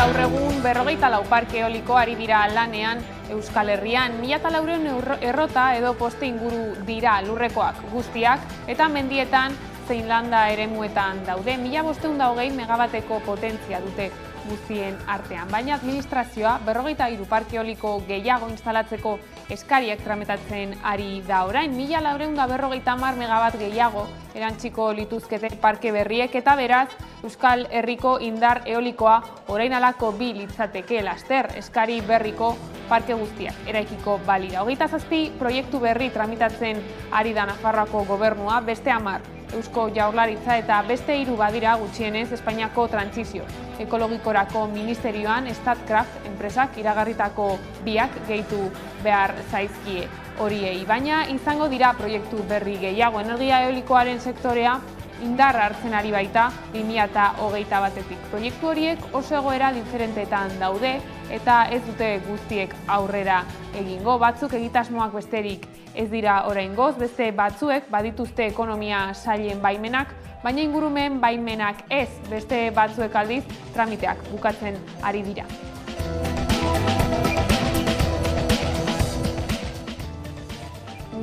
Gaur egun 44 parke eoliko ari dira lanean Euskal Herrian. 1400 errota edo poste inguru dira lurrekoak guztiak eta mendietan zein landa eremuetan daude. 1520 megabateko potentzia dute guztien artean. Baina administrazioa 43 parke eoliko gehiago instalatzeko eskariak tramitatzen ari da orain. 1450 megabat gehiago erantziko lituzkete parke berriek eta beraz Euskal Herriko indar eolikoa orain alako bi litzateke laster eskari berriko parke guztiak eraikiko balira. 27 proiektu berri tramitatzen ari da Nafarroako gobernua, beste 10 Eusko Jaurlaritza eta beste 3 badira gutxienez Espainiako trantsizio ekologikorako ministerioan Statkraft enpresak iragarritako biak gehitu behar zaizkie horiei. Baina izango dira proiektu berri gehiago. Energia eolikoaren sektorea indarra hartzen ari baita 2021 batetik. Proiektu horiek oso egoera diferentetan daude eta ez dute guztiek aurrera egingo. Batzuk egitasmoak besterik ez dira oraingoz, beste batzuek badituzte ekonomia sailen baimenak, baina ingurumen baimenak ez, beste batzuek aldiz tramiteak bukatzen ari dira.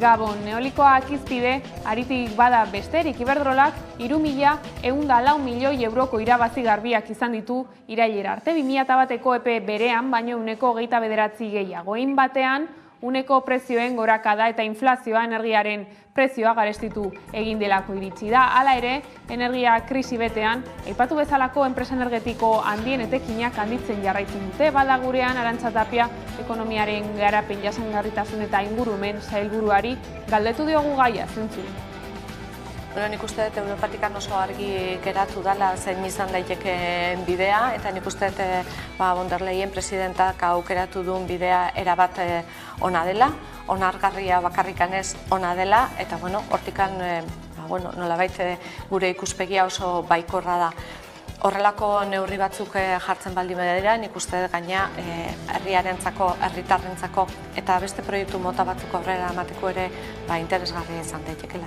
Gabon, eolikoak izpide, aritik bada besterik Iberdrolak 3.104 milioi euroko irabazi garbiak izan ditu irailera arte. 2001eko epe berean, baino 29 gehiago. Egin batean, uneko prezioen gorakada eta inflazioa energiaren prezioa garestitu egin delako iritsi da. Hala ere, energia krisi betean, aipatu bezalako enpresa energetiko handien etekinak handitzen jarraitzen dute. Bada gurean Arantza Tapia ekonomiaren garapen jasangarritasun eta ingurumen sailburuari galdetu diogu gaia zentzu. Nik uste dut Europatik oso argi geratu dela zein izan daitekeen bidea, eta nik uste dut von der Leyen presidentak aukeratu duen bidea erabat ona dela, onargarria bakarrikanez ona dela, eta hortikan nolabait gure ikuspegia oso baikorra da. Horrelako neurri batzuk jartzen baldin badira, nik uste dut gaina herriarentzako, herritarrentzako eta beste proiektu mota batzuk aurrera emateko ere interesgarria izan daitekeela.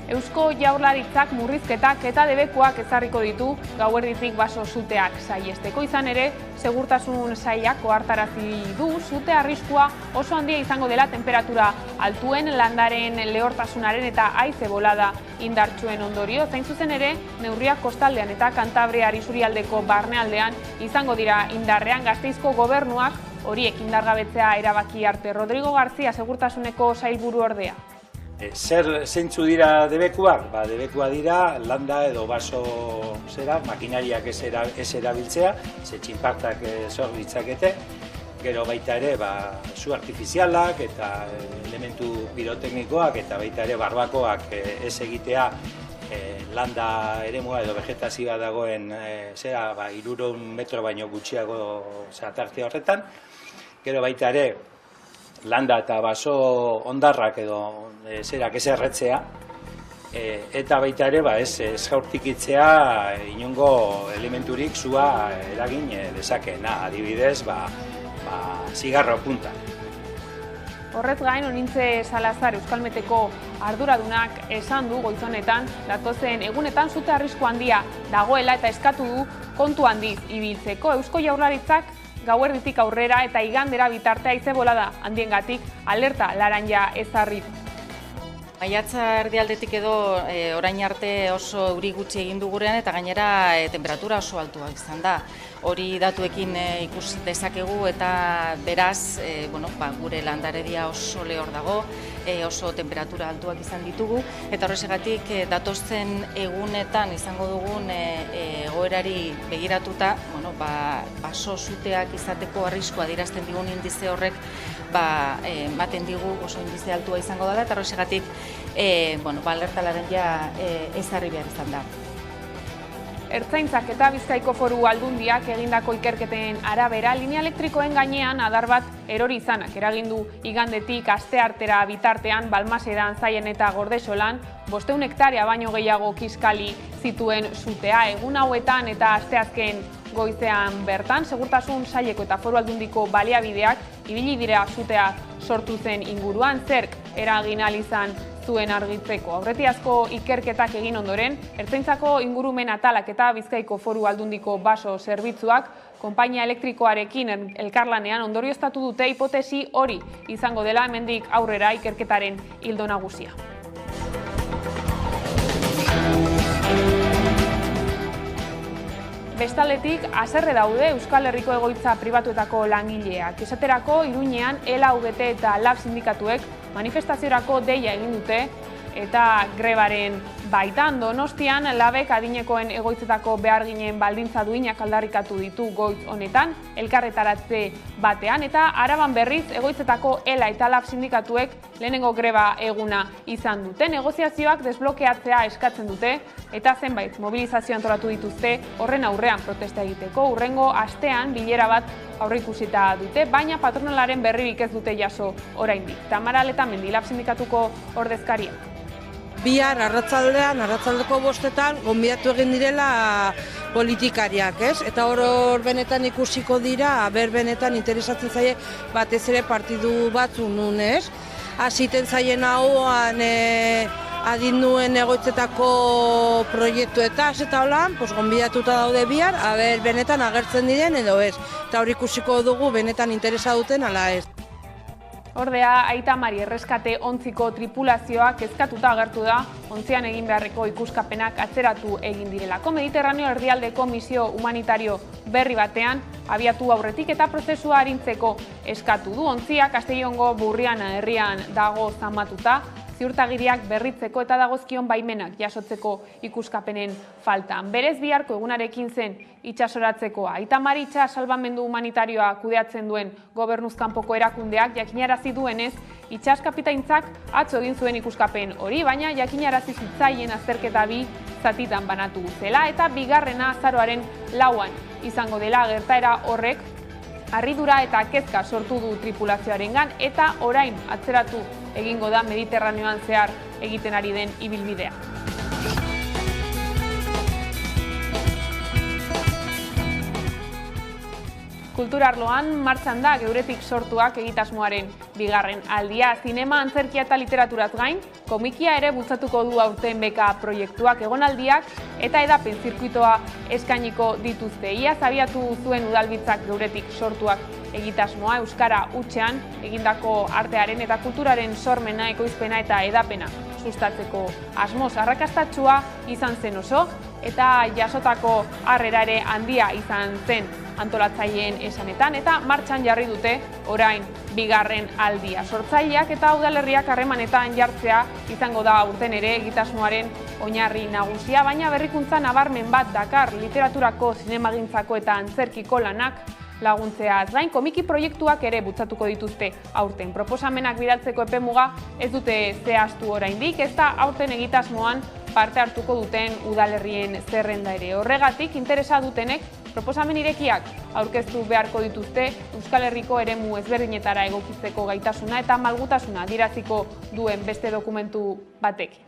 Eusko Jaurlaritzak murrizketak eta debekuak ezarriko ditu gauerditik baso suteak saihesteko. Izan ere, segurtasun sailak ohartarazi du sute arriskua oso handia izango dela temperatura altuen, landaren lehortasunaren eta haize bolada indartsuen ondorio. Zain zuzen ere, neurriak kostaldean eta Kantabriar isurialdeko barnealdean izango dira indarrean. Gasteizko gobernuak horiek indargabetzea erabaki arte. Rodrigo García, segurtasuneko sailburu ordea. Zeintzu dira debekuak? Debekua dira landa edo baso makinariak ez erabiltzea, ze txinpartak sor ditzakete, gero baita ere su artifizialak eta elementu piroteknikoak eta baita ere barbakoak ez egitea landa eremua edo vegetazioa dagoen 300 metro baino gutxiago tarte horretan, gero baita ere landa eta baso ondarrak edo zerak ez erretzea, eta baita ere ez jaurtikitzea inongo elementurik sua eragin dezakeena, adibidez zigarro punta. Horrez gain, Onintze Salazar Euskalmeteko arduradunak esan du goizonetan, datozen egunetan sute arrisku handia dagoela eta eskatu du kontu handiz ibiltzeko. Eusko Jaurlaritzak gauerditik aurrera eta igandera bitarte haize bolada handiengatik alerta laranja ezarri. Maiatza erdialdetik edo orain arte oso euri gutxi egin du gurean eta gainera temperatura oso altua izan da. Hori datuekin ikus dezakegu eta beraz gure landaredia oso lehor dago, oso temperatura altuak izan ditugu eta horrexegatik datozen egunetan izango dugun egoerari begiratuta baso suteak izateko arriskua adierazten digun indize horrek ematen digu oso indize altua izango dela eta horrexegatik alerta laranja ezarri behar izan da. Ertzaintzak eta Bizkaiko Foru Aldundiak egindako ikerketen arabera, linea elektrikoen gainean adar bat erori izanak eragindu igandetik asteartera bitartean Balmasedan, Zaien eta Gordesolan 500 hektarea baino gehiago kiskali zituen sutea. Egun hauetan eta asteazken goizean bertan, segurtasun saileko eta Foru Aldundiko baliabideak ibili dira sutea sortu zen inguruan, zerk eragin ahal izan zuen argitzeko. Aurretiazko ikerketak egin ondoren, Ertzaintzako ingurumen atalak eta Bizkaiko Foru Aldundiko baso zerbitzuak konpainia elektrikoarekin elkarlanean ondorioztatu dute hipotesi hori izango dela hemendik aurrera ikerketaren ildo nagusia. Bestaldetik, haserre daude Euskal Herriko egoitza pribatuetako langileak. Esaterako, Iruñean LAVT eta LAB sindikatuek manifestaziorako deia egin dute eta grebaren baitan. Donostian, LABek adinekoen egoitzetako beharginen baldintza duinak aldarrikatu ditu goiz honetan, elkarretaratze batean, eta Araban berriz egoitzetako ELA eta LAB sindikatuek lehenengo greba eguna izan dute. Negoziazioak desblokeatzea eskatzen dute eta zenbait mobilizazio antolatu dituzte horren aurrean protesta egiteko. Hurrengo astean bilera bat aurreikusita dute, baina patronalaren berririk ez dute jaso oraindik. Tamara Letamendi, LAB sindikatuko ordezkariak. Bihar arratsaldeko 5:00 gonbidatu egin direla politikariak, ez? Eta hor benetan ikusiko dira, benetan interesatzen zaie batez ere partidu batzu nun, ez? Hasiten zaien hauan adinduen egoitzetako proiektuetaz eta holan, gonbidatuta daude bihar, benetan agertzen diren edo ez. Eta hor ikusiko dugu benetan interesa duten ala ez. Ordea, Aita Mari erreskate ontziko tripulazioak kezkatuta agertu da, ontzian egin beharreko ikuskapenak atzeratu egin direlako. Mediterraneo erdialdeko misio humanitario berri batean abiatu aurretik eta prozesua arintzeko eskatu du. Ontzia Castellongo Burriana herrian dago zamatuta, ziurtagiriak berritzeko eta dagozkion baimenak jasotzeko ikuskapenen faltan. Berez biharko egunarekin zen itxasoratzekoa. Aita Mari itsas salbamendu humanitarioa kudeatzen duen gobernuzkanpoko erakundeak jakinarazi duenez, itsas kapitaintzak atzo egin zuen ikuskapen hori, baina jakinarazi zitzaien azterketa 2 zatitan banatu zela eta bigarrena azaroaren 4an izango dela. Gertaera horrek harridura eta kezka sortu du tripulazioarengan eta orain atzeratu egingo da Mediterraneoan zehar egiten ari den ibilbidea. Kulturarloan martxan da Geuretik sortuak egitasmoaren bigarren aldia. Zinema, antzerkia eta literaturaz gain, komikia ere bultzatuko du aurten beka proiektuak, egonaldiak eta edapen zirkuitoa eskainiko dituzte. Iaz abiatu zuen udalbitzak Geuretik sortuak egitasmoa, euskara hutsean egindako artearen eta kulturaren sormena, ekoizpena eta edapena sustatzeko asmoz. Arrakastatsua izan zen oso eta jasotako harrera ere handia izan zen antolatzaileen esanetan eta martxan jarri dute orain bigarren aldia. Sortzaileak eta udalerriak harremanetan jartzea izango da urten ere egitasmoaren oinarri nagusia, baina berrikuntza nabarmen bat dakar literaturako, zinemagintzako eta antzerkiko lanak laguntzeaz gain, komiki proiektuak ere bultzatuko dituzte aurten. Proposamenak bidaltzeko epemuga ez dute zehaztu oraindik, ez da aurten egitasmoan parte hartuko duten udalerrien zerrenda ere. Horregatik, interesa dutenek proposamen irekiak aurkeztu beharko dituzte Euskal Herriko eremu ezberdinetara egokitzeko gaitasuna eta malgutasuna adieraziko duen beste dokumentu batekin.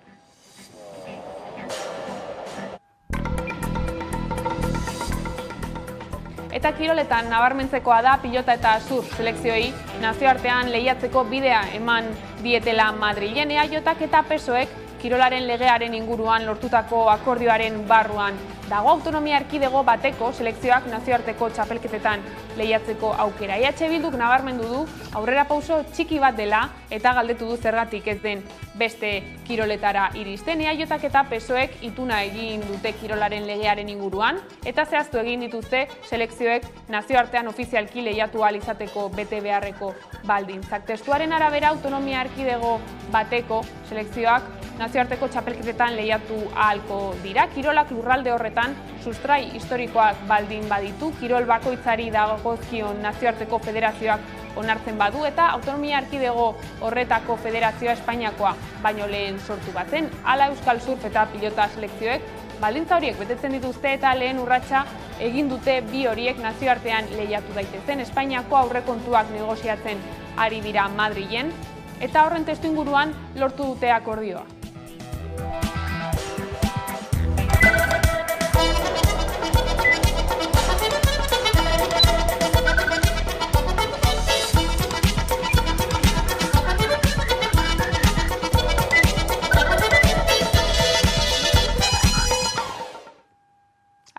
Eta kiroletan nabarmentzekoa da pilota eta surf selekzioei nazioartean lehiatzeko bidea eman dietela Madrilen. EAJak eta PSOEk kirolaren legearen inguruan lortutako akordioaren barruan dago. Autonomia erkidego bateko selekzioak nazioarteko txapelketetan lehiatzeko aukera. EH Bilduk nabarmendu du aurrera pauso txiki bat dela eta galdetu du zergatik ez den beste kiroletara iristen. EAJak eta PSOEk ituna egin dute kirolaren legearen inguruan eta zehaztu egin dituzte selekzioek nazioartean ofizialki lehiatu ahal izateko bete beharreko baldintzak. Testuaren arabera autonomia erkidego bateko selekzioak nazioarteko txapelketetan lehiatu ahalko dira. Kirolak lurralde horretan sustrai historikoak baldin baditu, kirol bakoitzari dagozkion nazioarteko federazioak onartzen badu eta autonomia erkidego horretako federazioa Espainiakoa baino lehen sortu batzen. Hala Euskal Surf eta pilota selekzioek baldintza horiek betetzen dituzte eta lehen urratsa egin dute bi horiek nazioartean lehiatu daitezen. Espainiako aurrekontuak negoziatzen ari dira Madrilen eta horren testuinguruan lortu dute akordioa.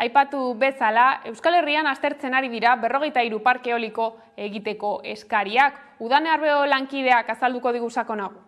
Aipatu bezala, Euskal Herrian aztertzen ari dira 43 parke eoliko egiteko eskariak. Udane Arbeo lankideak azalduko digu sakonago.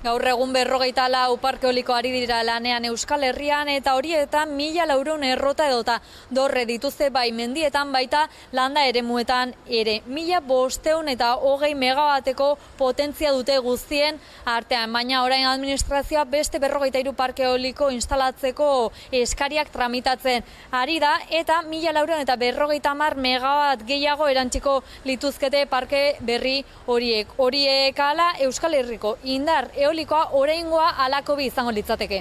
Gaur egun 44 parke eoliko ari dira lanean Euskal Herrian eta horietan 1.400 errota edota dorre dituzte bai mendietan baita landa eremuetan ere. 1.500 eta 20 megabateko potentzia dute guztien artean, baina orain administrazioa beste 43 parke eoliko instalatzeko eskariak tramitatzen ari da eta 1.400 eta 50 megabat gehiago erantziko lituzkete parke berri horiek. Horiek ala Euskal Herriko indar eolikoa oraingoa halako bi izango litzateke.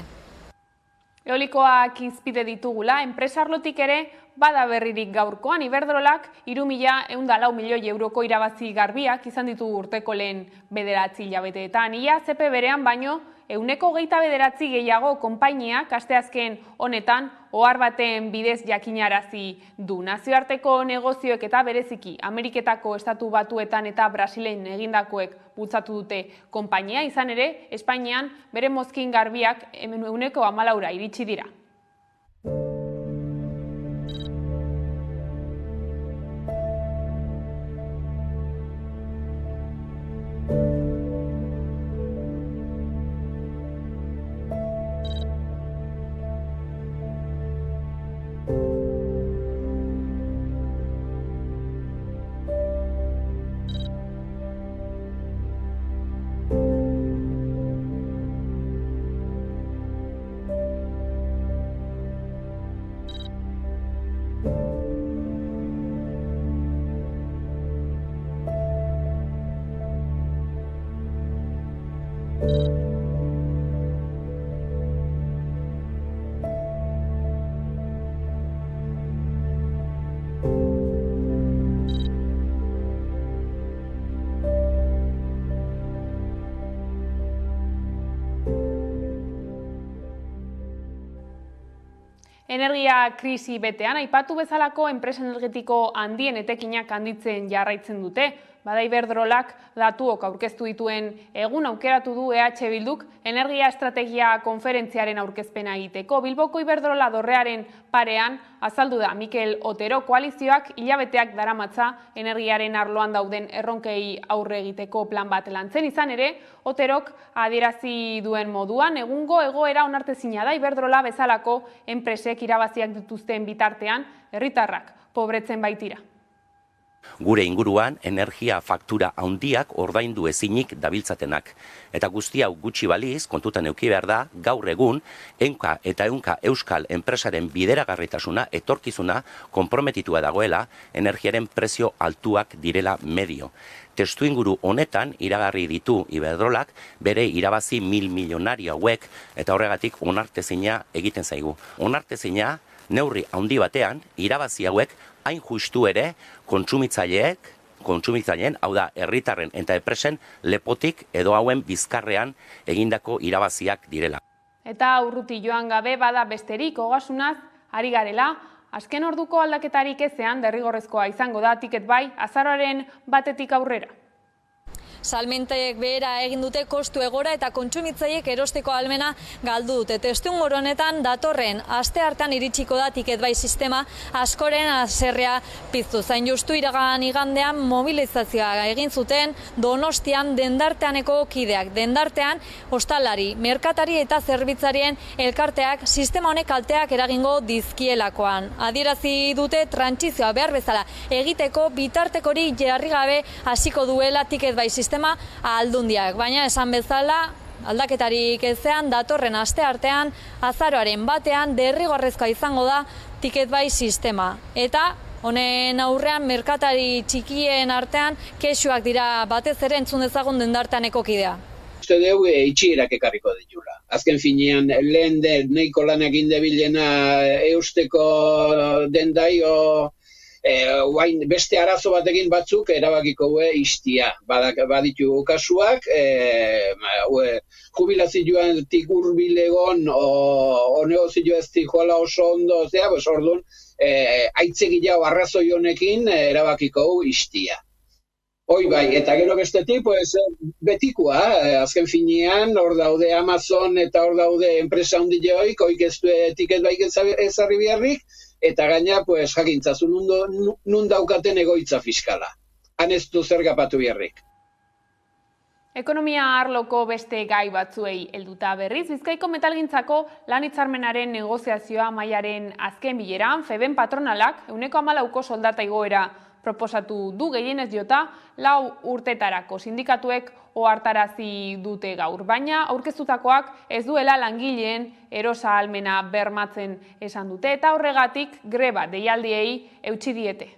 Eolikoak izpide ditugula, enpresarlotik ere bada berririk gaurkoan. Iberdrolak 3.104 milioi euroko irabazi garbiak izan ditu urteko lehen 9 hilabeteetan. Ia zepe berean baino 29 gehiago konpainiak asteazken honetan ohar baten bidez jakinarazi du. Nazioarteko negozioek eta bereziki Ameriketako Estatu Batuetan eta Brasilen egindakoek bultzatu dute konpainia, izan ere Espainian bere mozkin garbiak 14% iritsi dira. Energia krisi betean, aipatu bezalako enpresa energetiko handien etekinak handitzen jarraitzen dute. Bada Iberdrolak datuok aurkeztu dituen egun aukeratu du EH Bilduk energia estrategia konferentziaren aurkezpena egiteko. Bilboko Iberdrola dorrearen parean azaldu da Mikel Otero koalizioak hilabeteak daramatza energiaren arloan dauden erronkei aurre egiteko plan bat lantzen, izan ere Oterok adierazi duen moduan egungo egoera onartezina da Iberdrola bezalako enpresek irabaziak dituzten bitartean herritarrak pobretzen baitira. Gure inguruan energia faktura handiak ordaindu ezinik dabiltzatenak. Eta guzti hau gutxi baliz, kontutan eduki behar da, gaur egun, ehunka eta ehunka euskal enpresaren bideragarritasuna, etorkizuna, konprometitua dagoela, energiaren prezio altuak direla medio. Testuinguru honetan iragarri ditu Iberdrolak bere irabazi 1.000 milionario hauek eta horregatik onartezina egiten zaigu. Onartezina neurri handi batean irabazi hauek hain justu ere kontsumitzaileen, hau da, herritarren eta enpresen lepotik edo hauen bizkarrean egindako irabaziak direla. Eta urruti joan gabe bada besterik ogasunaz ari garela, azken orduko aldaketarik ezean derrigorrezkoa izango da tiket bai azaroaren 1 aurrera. Salmentek behera egin dute kostu egora eta kontsumitzaileek erosteko ahalmena galdu dute. Testuinguru honetan datorren asteartean iritsiko da tiket bai sistema askoren haserrea piztu. Zain justu iragan igandean mobilizazioa egin zuten Donostian dendarteaneko kideak. Dendartean ostalari, merkatari eta zerbitzarien elkarteak sistema honek kalteak eragingo dizkielakoan. Adierazi dute trantsizioa behar bezala egiteko bitartekori jarri gabe hasiko duela tiket bai sistema aldundiak, baina esan bezala aldaketarik ezean datorren asteartean azaroaren 1 derrigorrezkoa izango da tiket bai sistema. Eta honen aurrean merkatari txikien artean kexuak dira batez ere entzun dezagun dendarteaneko kidea. Uste dugu itxierak ekarriko ditula. Azken finean lehen neiko lanak indebilena eusteko dendaio beste arazo batekin batzuk erabakiko istia. Baditu kasuak, jubilazioatik hurbilegon o negozioa ez joala oso ondo, orduan, aitzegila arrazoi honekin erabakiko istia. Hoi bai, eta gero bestetik, pues, betikoa, azken finean, hor daude Amazon eta hor daude enpresa handioik, hoik ez du etiket baik ezarri beharrik, eta gaina, pues, jakintzazu nun daukaten egoitza fiskala. Han ez du zer gapatu beharrik. Ekonomia arloko beste gai batzuei helduta berriz, Bizkaiko metalgintzako lan hitzarmenaren negoziazioa mailaren azken bileran, FEBEN patronalak 14% soldata igoera proposatu du, gehienez jota 4 urtetarako. Sindikatuek ohartarazi dute gaur, baina aurkeztutakoak ez duela langileen erosahalmena bermatzen esan dute, eta horregatik greba deialdiei eutsi diete.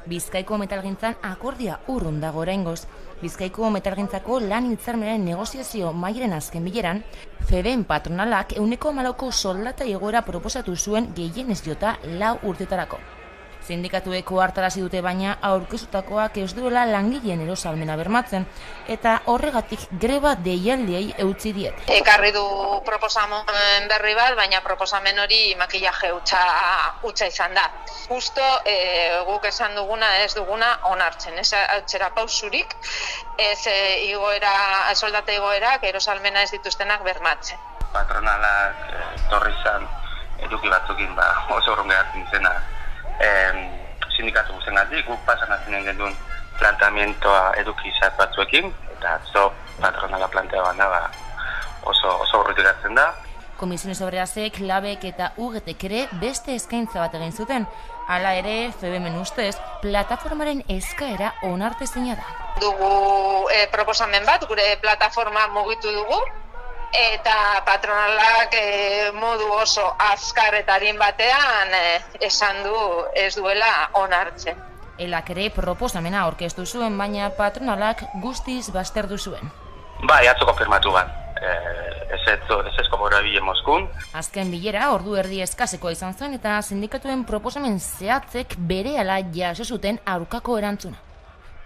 Bizkaiko metalgintzan akordia urrun dago oraingoz. Bizkaiko metalgintzako lan hitzarmenaren negoziazio mailaren azken bileran, FEBEN patronalak 14% soldata igoera proposatu zuen gehienez jota 4 urtetarako. Sindikatuek ohartarazi dute, baina aurkeztutakoak ez duela langileen erosahalmena bermatzen, eta horregatik greba deialdiei eutsi diet. Ekarri du proposamen berri bat, baina proposamen hori makillaje hutsa izan da. Justo guk esan duguna ez duguna onartzen, ez atzera pausurik, ez soldata igoerak erosahalmena ez dituztenak bermatzen. Patronalak torri izan eduki batzukin oso urrun geratzen izena sindikatu guzengatik, guk pasan azinen genuen planteamientoa eduki izat batzuekin, eta atzo patronala planteaban da oso urrutik hartzen da. Komisiones Obrerasek, Labek eta UGTek ere beste eskaintza bat egin zuten. Hala ere, FEBEN ustez, plataformaren eskaera onartezina da. Dugu proposamen bat, gure plataforma mugitu dugu, eta patronalak modu oso azkar eta arin batean esan du ez duela onartzen. Elak ere proposamena aurkeztu zuen, baina patronalak guztiz baztertu zuen. Bai, atzo konfirmatu bat. Ez komora bile Moskun. Azken bilera ordu erdi eskasekoa izan zen, eta sindikatuen proposamen zehatzek berehala jaso zuten aurkako erantzuna.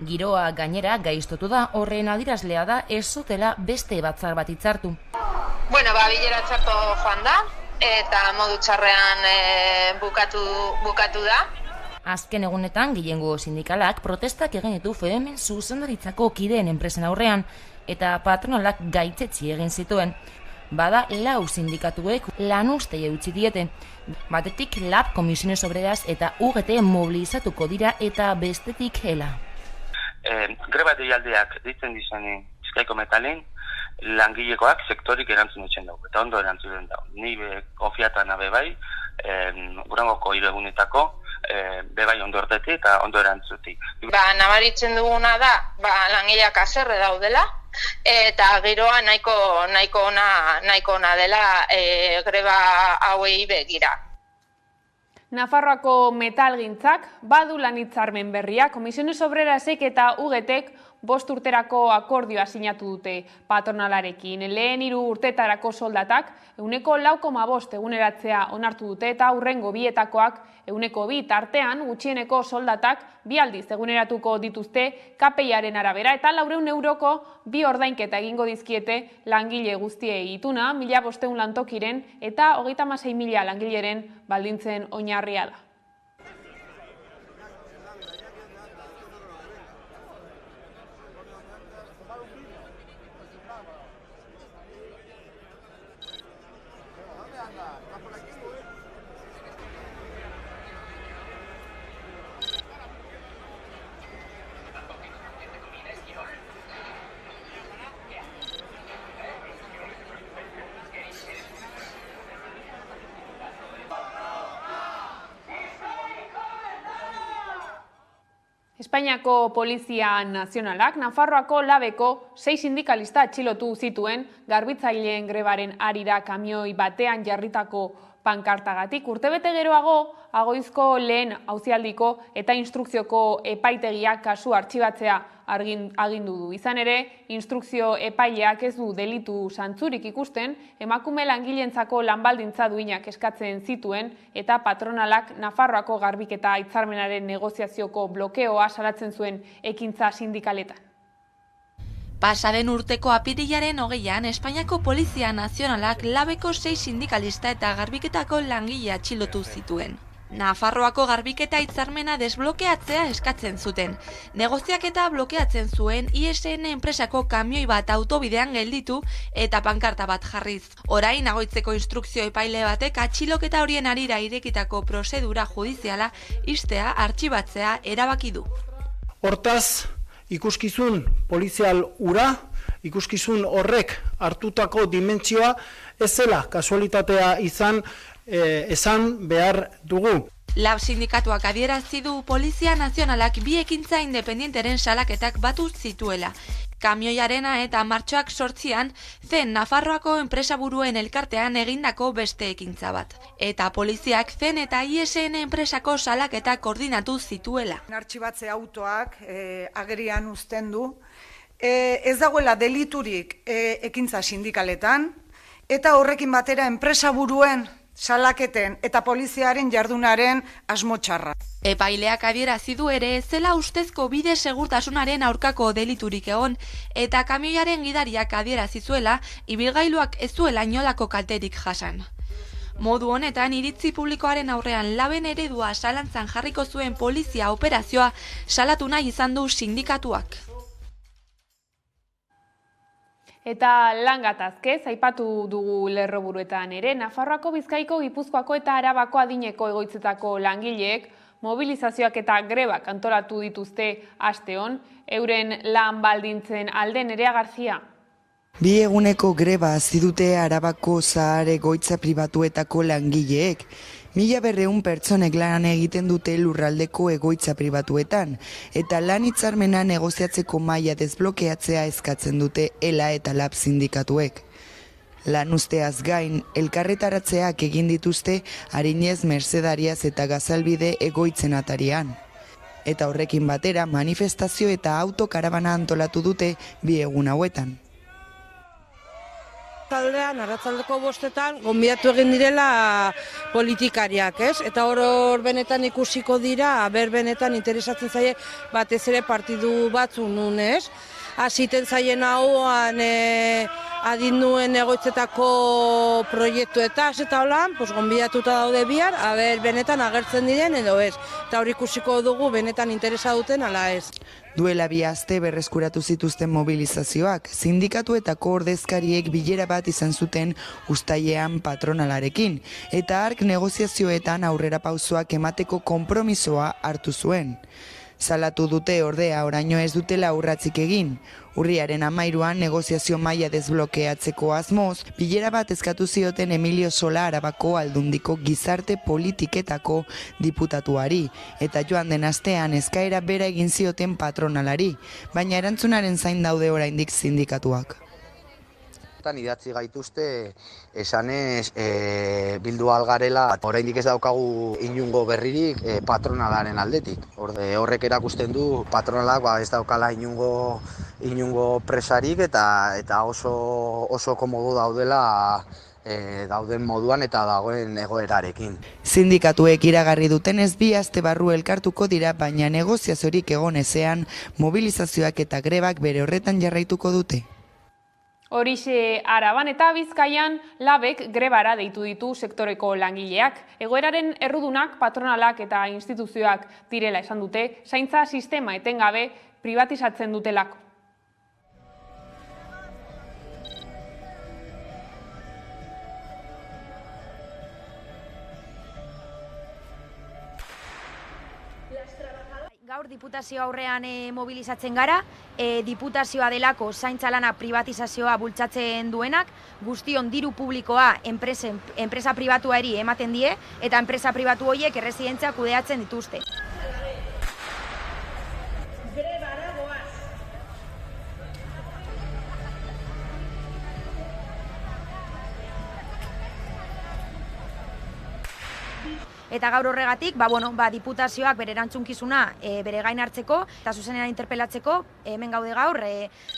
Giroa gainera gaiztotu da, horren adierazlea da ez zutela beste batzar bat hitzartu. Bilera txarto joan da, eta modu txarrean bukatu da. Azken egunetan, gehiengo sindikalak protestak egin ditu FEBEN zuzendaritzako kideen enpresen aurrean, eta patronalak gaitzetsi egin zituen. Bada 4 sindikatuek lanuztei eutsi diete. Batetik Lab, Komisiones Obreras eta UGT mobilizatuko dira, eta bestetik ELA. Greba deialdiak ditzen dizuen Bizkaiko metalin, langilekoak sektorik erantzun etxen dugu, eta ondo erantzun dugu. Ni konfiatan bai, urangoko 3 egunetako, bebai ondo erdetik eta ondo erantzutik. Nabaritzen duguna da, langileak haserre daudela, eta giroa nahiko ona dela greba hauei begira. Nafarroako metalgintzak badu lan hitzarmen berria, Komisiones Obrerasek eta UGTek 5 urterako akordioa sinatu dute patronalarekin. Lehen 3 urtetarako soldatak 4,5% eguneratzea onartu dute, eta hurrengo bietakoak 2% tartean gutxieneko soldatak 2 aldiz eguneratuko dituzte KPI-aren arabera, eta 400 euroko 2 ordainketa egingo dizkiete langile guztiei. Ituna 1.500 lantokiren eta 36.000 langileren baldintzen oinarria da. Espainiako Polizia Nazionalak Nafarroako Labeko 6 sindikalista atxilotu zituen garbitzaileen grebaren harira kamioi batean jarritako pankartagatik. Urtebete geroago, Agoizko lehen auzialdiko eta instrukzioko epaitegiak kasu artxibatzea agindu du. Izan ere, instrukzio epaileak ez du delitu zantzurik ikusten, emakume langileentzako lanbaldintza duinak eskatzen zituen, eta patronalak Nafarroako garbiketa hitzarmenaren negoziazioko blokeoa salatzen zuen ekintza sindikaletan. Pasaden urteko apirilaren 20an, Espainiako Polizia Nazionalak Labeko 6 sindikalista eta garbiketako langile atxilotu zituen. Nafarroako garbiketa hitzarmena desblokeatzea eskatzen zuten. Negoziaketa blokeatzen zuen ISN enpresako kamioi bat autobidean gelditu eta pankarta bat jarriz. Orain Agoitzeko instrukzio epaile batek atxiloketa horien harira irekitako prozedura judiziala ixtea artxibatzea erabaki du. Hortaz, ikuskizun polizial hura, ikuskizun horrek hartutako dimentsioa ez zela kasualitatea izan esan behar dugu. Lab sindikatuak adierazi du Polizia Nazionalak bi ekintza independienteren salaketak batu zituela. Kamioiarena eta martxoak 8an zen Nafarroako enpresaburuen elkartean egindako beste ekintza bat. Eta poliziak zen eta ISN enpresako salaketak koordinatu zituela. Artxibatze autoak agerian uzten du. Ez dagoela deliturik ekintza sindikaletan eta horrekin batera enpresaburuen salaketen eta poliziaren jardunaren asmo txarra. Epaileak adierazi du ere zela ustezko bide segurtasunaren aurkako deliturik egon eta kamioiaren gidariak adierazi zuela ibilgailuak ez zuela inolako kalterik jasan. Modu honetan iritzi publikoaren aurrean laben eredua zalantzan jarriko zuen polizia operazioa salatu nahi izan du sindikatuak. Eta lan gatazkez, aipatu dugu lerroburuetan ere, Nafarroako, Bizkaiko, Gipuzkoako eta Arabako adineko egoitzetako langileek mobilizazioak eta grebak antolatu dituzte asteon, euren lan baldintzen alde. Nerea Garzia. Bi eguneko greba hasi dute Arabako zahar egoitza pribatuetako langileek. 1200 pertsonek lan egiten dute lurraldeko egoitza pribatuetan, eta lan hitzarmena negoziatzeko maila desblokeatzea eskatzen dute ELA eta LAB sindikatuek. Lan usteaz gain, elkarretaratzeak egin dituzte Arinez, Mercedariaz eta Gazalbide egoitzen atarian. Eta horrekin batera manifestazio eta autokarabana antolatu dute bi egun hauetan. Arratsaldeko 5etan, gonbidatu egin direla politikariak, ez? Eta hor benetan ikusiko dira, benetan interesatzen zaie batez ere partidu batzu nun, ez? Hasiten zaien hauan adinduen egoitzetako proiektuetaz eta holan, gonbidatuta daude bihar, benetan agertzen diren edo ez. Eta hor ikusiko dugu benetan interesa duten ala ez. Duela 2 aste berreskuratu zituzten mobilizazioak, sindikatuetako ordezkariek bilera bat izan zuten uztailean patronalarekin, eta hark negoziazioetan aurrera pausoak emateko konpromisoa hartu zuen. Salatu dute ordea oraino ez dutela urratzik egin. Urriaren 13an negoziazio maila desblokeatzeko asmoz, bilera bat eskatu zioten Emilio Sola Arabako Aldundiko gizarte politiketako diputatuari, eta joan den astean eskaera bera egin zioten patronalari, baina erantzunaren zain daude oraindik sindikatuak. Idatzi gaituzte esanez bildu algarela, oraindik ez daukagu inungo berririk patronalaren aldetik. Horrek erakusten du patronalak ez daukala inungo presarik eta oso komodo daudela dauden moduan eta dagoen egoerarekin. Sindikatuek iragarri dutenez 2 aste barru elkartuko dira, baina negoziaziorik egon ezean mobilizazioak eta grebak bere horretan jarraituko dute. Horixe Araban eta Bizkaian labek grebara deitu ditu sektoreko langileak. Egoeraren errudunak patronalak eta instituzioak direla esan dute, zaintza sistema etengabe privatizatzen dutelako. Gaur diputazio aurrean mobilizatzen gara, diputazioa delako zaintza lana privatizazioa bultzatzen duenak, guztion diru publikoa enpresa pribatuari ematen die, eta enpresa pribatu horiek erresidentzia kudeatzen dituzte. Eta gaur horregatik, diputazioak bere erantzunkizuna bere gain hartzeko eta zuzenean interpelatzeko hemen gaude gaur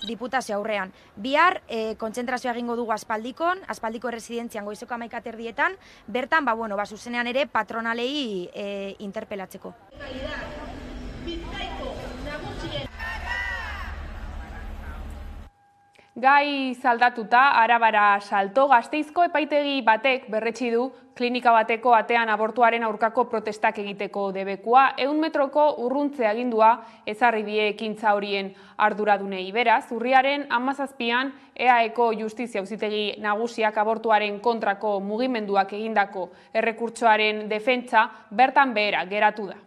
diputazio aurrean. Bihar kontzentrazioa egingo dugu aspaldiko erresidentzian goizeko 11:30, bertan zuzenean ere patronalei interpelatzeko. Gai zaldatuta, Arabara salto, Gasteizko epaitegi batek berretsi du klinika bateko atean abortuaren aurkako protestak egiteko debekua, 100 metroko urruntze agindua ezarri die ekintza horien arduradunei. Beraz, urriaren 17an EAEko Justizia Auzitegi Nagusiak abortuaren kontrako mugimenduak egindako errekurtsoaren defentsa bertan behera geratu da.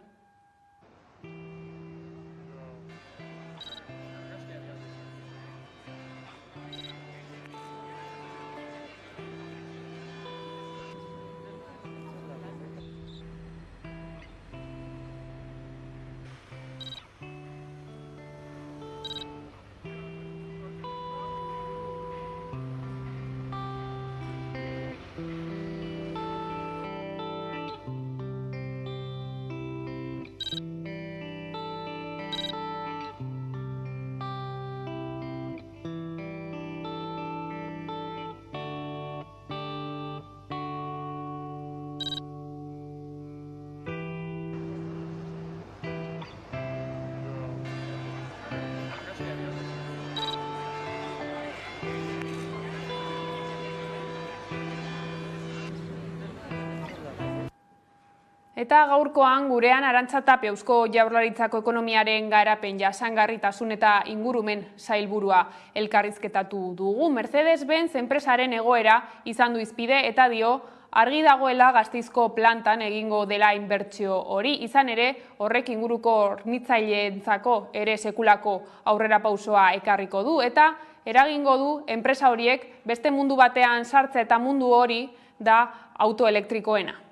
Eta gaurkoan gurean Arantza Tapia Eusko Jaurlaritzako ekonomiaren garapen jasangarritasun eta ingurumen sailburua elkarrizketatu dugu. Mercedes-Benz enpresaren egoera izan du hizpide eta dio argi dagoela Gasteizko plantan egingo dela inbertsio hori, izan ere horrek inguruko hornitzaileentzako ere sekulako aurrerapausoa ekarriko du eta eragingo du enpresa horiek beste mundu batean sartzea eta mundu hori da autoelektrikoena.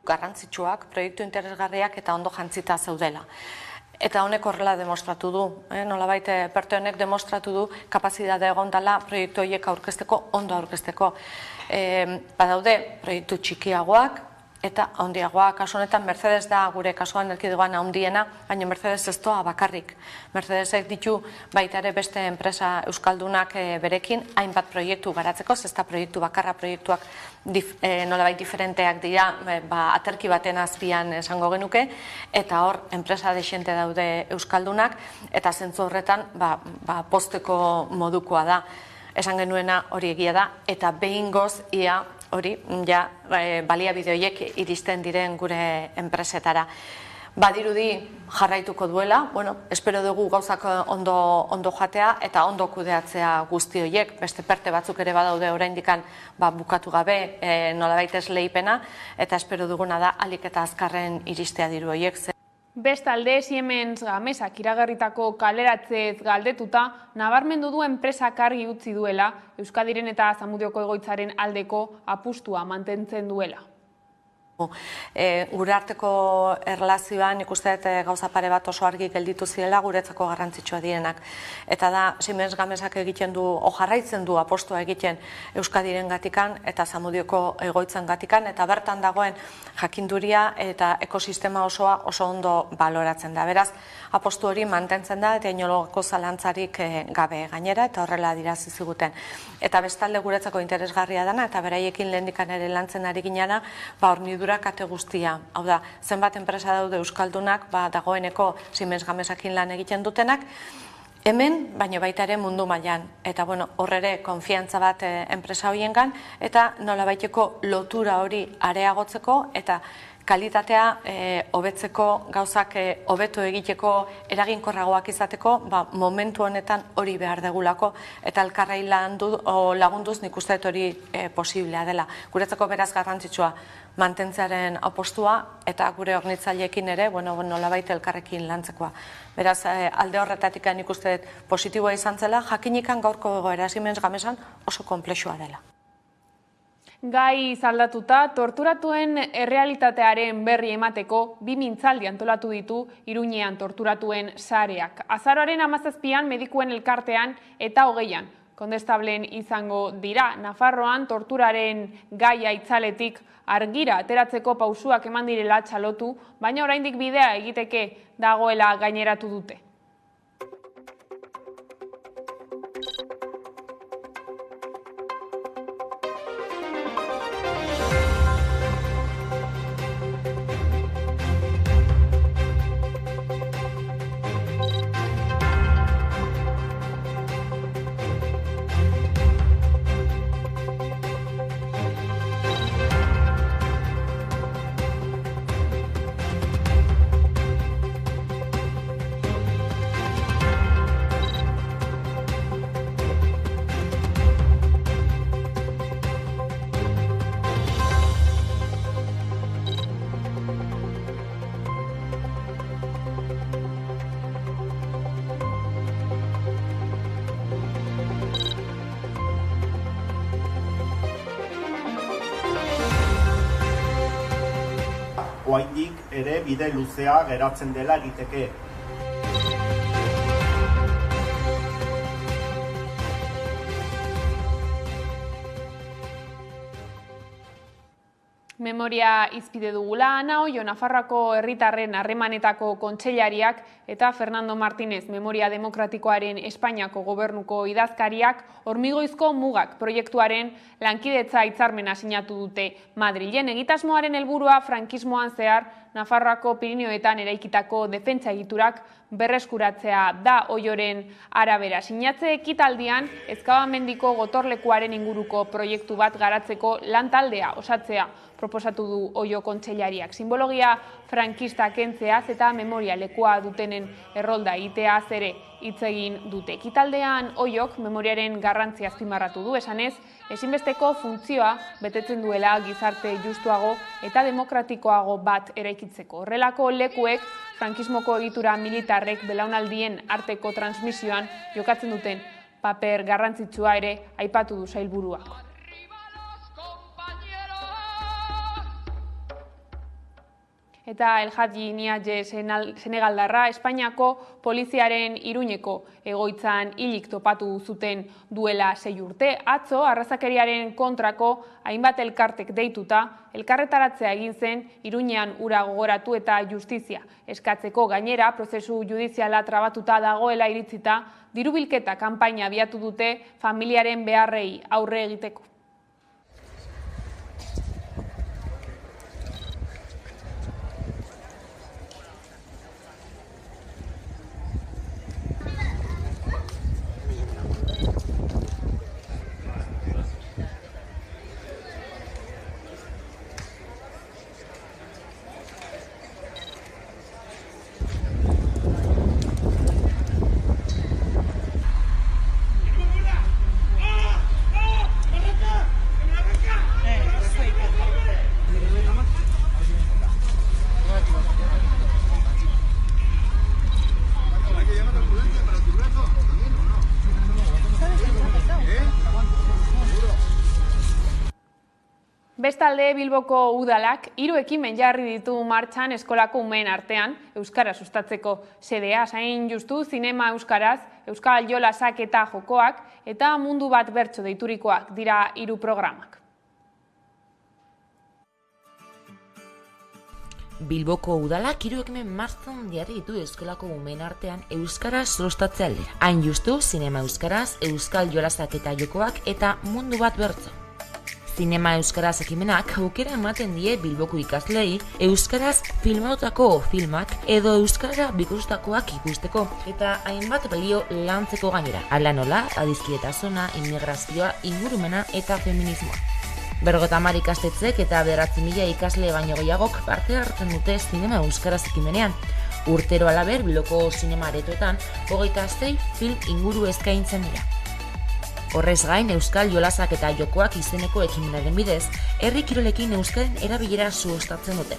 Garrantzitsuak, proiektu interesgarriak eta ondo jantzita zaudela. Eta honek horrela demostratu du, nolabait PERTE honek demostratu du kapazitatea egon dela proiektu horiek aurkezteko, ondo aurkezteko. Badaude proiektu txikiagoak eta handiagoak. Kasu honetan Mercedes da gure kasuan erkidegoan handiena, baina Mercedes ez doa bakarrik. Mercedesek ditu baita ere beste enpresa euskaldunak berekin hainbat proiektu garatzeko, zesta proiektu bakarra proiektuak nolabait diferenteak dira, aterki baten azpian esango genuke, eta hor enpresa desente daude euskaldunak, eta zentzu horretan posteko modukoa da. Esan genuena hori egia da, eta behingoz ia hori baliabide horiek iristen diren gure enpresetara. Badirudi jarraituko duela, espero dugu gauzak ondo jatea eta ondo kudeatzea guzti horiek, beste PERTE batzuk ere badaude oraindikan bukatu gabe nolabait esleipena, eta espero duguna da ahalik eta azkarren iristea diru horiek. Bestalde, Siemens Gamesak iragarritako kaleratzez galdetuta, nabarmendu du enpresak argi utzi duela, Euskadiren eta Zamudioko egoitzaren aldeko apustua mantentzen duela. Gure arteko erlazioan ikusteet gauza pare bat oso argi gelditu zirela guretzako garrantzitsua direnak. Eta da, Siemens Gamesak egiten du, jarraitzen du apostua egiten Euskadiren gatikan eta Zamudioko egoitzen gatikan, eta bertan dagoen jakinduria eta ekosistema osoa oso ondo baloratzen da. Beraz, apostu hori mantentzen da eta inologako zalantzarik gabe gainera eta horrela adirazi ziguten. Eta bestalde guretzako interesgarria dana eta beraiekin lehendikan ere lantzen ari ginana, hornidura kate guztia. Hau da, zenbat enpresa daude euskaldunak, dagoeneko Siemens Gamesakin lan egiten dutenak, hemen, baina baita ere mundu mailan. Eta horrere konfiantza bat enpresa horiengan, eta nolabaiteko lotura hori areagotzeko, eta kalitatea hobetzeko, gauzak hobeto egiteko, eraginkorragoak izateko, momentu honetan hori behar degulako, eta elkarrei lagunduz nik uste hori posiblea dela. Guretzako beraz garrantzitsua mantentzearen apostua, eta gure hornitzaileekin ere, nolabait elkarrekin lantzekoa. Beraz, alde horretatik nik uste positiboa izan zela, jakinikan gaurko egoera Siemens Gamesan oso konplexua dela. Gai zaldatuta, torturatuen errealitatearen berri emateko 2 mintzaldi antolatu ditu Iruñean torturatuen sareak. Azaroaren 17an medikuen elkartean eta 20an kondestableen izango dira. Nafarroan torturaren gaia itzaletik argira ateratzeko pausuak eman direla txalotu, baina oraindik bidea egiteke dagoela gaineratu dute. oraindik ere bide luzea geratzen dela egiteke. Memoria izpide dugula Ana Oio, Nafarroako herritarren harremanetako kontseilariak eta Fernando Martínez, Memoria Demokratikoaren Espainiako gobernuko idazkariak hormigoizko mugak proiektuaren lankidetza hitzarmena sinatu dute Madrilen. Egitasmoaren helburua frankismoan zehar Nafarroako Pirinioetan eraikitako defentsa egiturak berreskuratzea da Oioren arabera. Sinatze ekitaldian Ezkabamendiko gotorlekuaren inguruko proiektu bat garatzeko lantaldea osatzea proposatu du Oio kontseilariak. Simbologia frankista kentzeaz eta memoria lekua dutenen errolda egiteaz ere hitz egin dute. Ekitaldean Oiok memoriaren garrantzia azpimarratu du, esanez, ezinbesteko funtzioa betetzen duela gizarte justuago eta demokratikoago bat eraikitzeko. Horrelako lekuek frankismoko egitura militarrek belaunaldien arteko transmisioan jokatzen duten paper garrantzitsua ere aipatu du sailburuak. Eta El Hadji Niaje senegaldarra Espainiako poliziaren Iruñeko egoitzan hilik topatu zuten duela 6 urte. Atzo, arrazakeriaren kontrako hainbat elkartek deituta, elkarretaratzea egin zen Iruñean hura gogoratu eta justizia eskatzeko. Gainera, prozesu judiziala trabatuta dagoela iritzita, dirubilketa kanpaina abiatu dute familiaren beharrei aurre egiteko. Bestalde, Bilboko udalak 3 ekimen jarri ditu martxan eskolako umeen artean, euskara sustatzeko xedea, Sain Justu, zinema euskaraz, euskal jolasak eta jokoak, eta mundu bat bertso deiturikoak dira 3 programak. Bilboko udalak 3 ekimen martxan jarri ditu eskolako umeen artean euskara sustatzea aldera. Hain Justu, zinema euskaraz, euskal jolasak eta jokoak, eta mundu bat bertso. Zinema euskaraz ekimenak aukera ematen die Bilboko ikaslei euskaraz filmatutako filmak edo euskara bikoiztutakoak ikusteko eta hainbat balio lantzeko gainera. Hala nola, adiskidetasuna, immigrazioa, ingurumena eta feminismoa. 50 ikastetxek eta 9.000 ikasle baino gehiagok parte hartzen dute zinema euskaraz ekimenean. Urtero halaber Bilboko zinema aretoetan 26 film inguru eskaintzen dira. Horrez gain, euskal jolasak eta jokoak izeneko ekimenaren bidez, herri kirolekin euskaren erabilera sustatzen dute.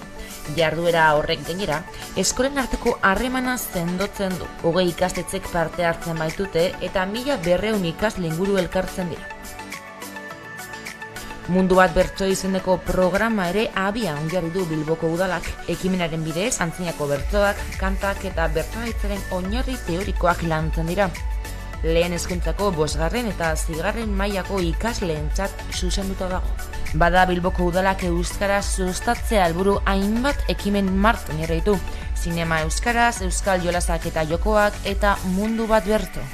Jarduera horrek gainera, eskolen arteko harremana sendotzen du. 20 ikastetxek parte hartzen baitute eta 1200 ikasle inguru elkartzen dira. Mundu bat bertso izeneko programa ere abian jarri du Bilboko udalak. Ekimenaren bidez, antzinako bertsoak, kantak eta bertsolaritzaren oinarri teorikoak lantzen dira. Lehen hezkuntzako 5. eta 6. mailako ikasleentzat zuzenduta dago. Bada Bilboko udalak euskara sustatzea helburu hainbat ekimen martxan jarri ditu. Zinema euskaraz, euskal jolasak eta jokoak eta mundu bat bertso.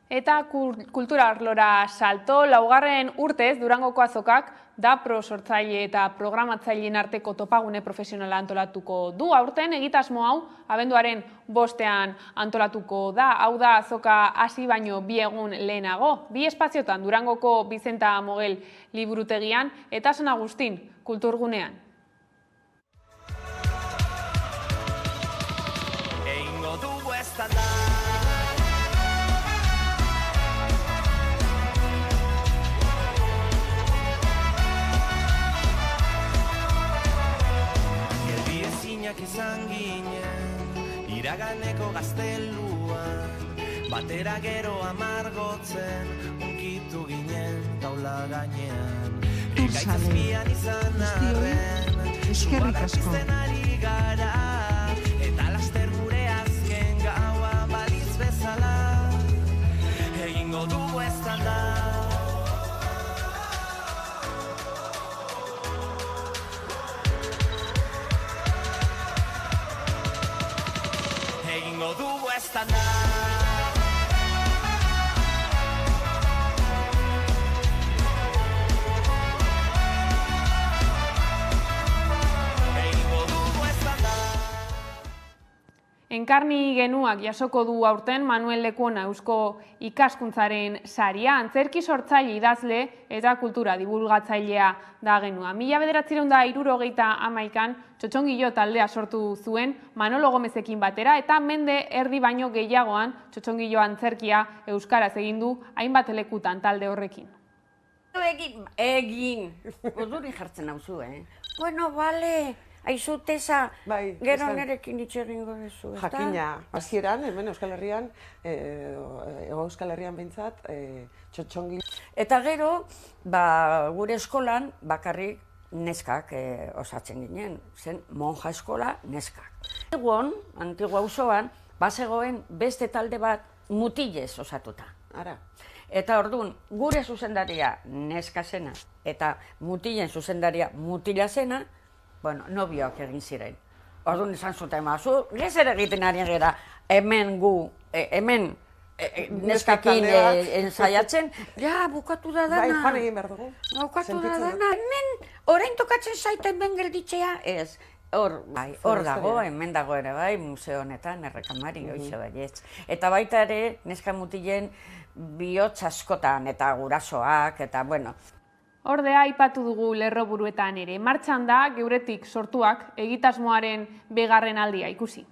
Eta kultura arlora salto, 4. urtez Durangoko azokak DAPRO sortzaile eta programatzaileen arteko topagune profesionala antolatuko du. Aurten egitasmo hau abenduaren 5ean antolatuko da. Hau da azoka hasi baino 2 egun lehenago. 2 espaziotan Durangoko Bizenta Mogel liburutegian eta San Agustin kulturgunean. Eingo dugu estanda. Izan ginen, iraganeko gazteluan, batera gero amargotzen, unkitu ginen taula gainean. zale guztioi, eskerrik asko. Eta laster gure azken gaua baliz bezala egingo dugu eztanda. Egingo dugu eztanda. Enkarni genuak jasoko du aurten Manuel Lekuona Eusko Ikaskuntzaren saria, antzerki sortzaile idazle eta kultura divulgatzailea da genua. 1971an Txotxongilo taldea sortu zuen Manolo Gomezekin batera eta mende erdi baino gehiagoan Txotxongilo antzerkia euskaraz egin du hainbat lekutan talde horrekin. Egin. Urduri jartzen hauzu, Bueno, bale. Aizu, Tesa, gero nerekin itxegingo duzu, ezta? Jakina, hasieran, hemen Euskal Herrian, Euskal Herrian behintzat, Txotxongilo. Eta gero, gure eskolan bakarrik neskak osatzen ginen, zen monja eskola neskak. Antigua auzoan, bazegoen beste talde bat mutilez osatuta. Ara. Eta orduan, gure zuzendaria neska zena eta mutilen zuzendaria mutila zena, bueno, nobioak egin ziren. Orduan esan zuten mazu, gezer egiten ari gera, hemen neskakin ensaiatzen, ja, bukatu da dana. Bai, joan egin behar dugu. Bukatu da dana, hemen, orain tokatzen zaiten hemen gelditzea, ez. Hor dago, hemen dago ere bai, museo honetan, errekamari, hoxe baietz. Eta baita ere, neska mutilen bihotz askotan, eta gurasoak, eta bueno. Ordea aipatu dugu lerroburuetan ere. Martxan da, geuretik sortuak egitasmoaren bigarren aldia ikusi.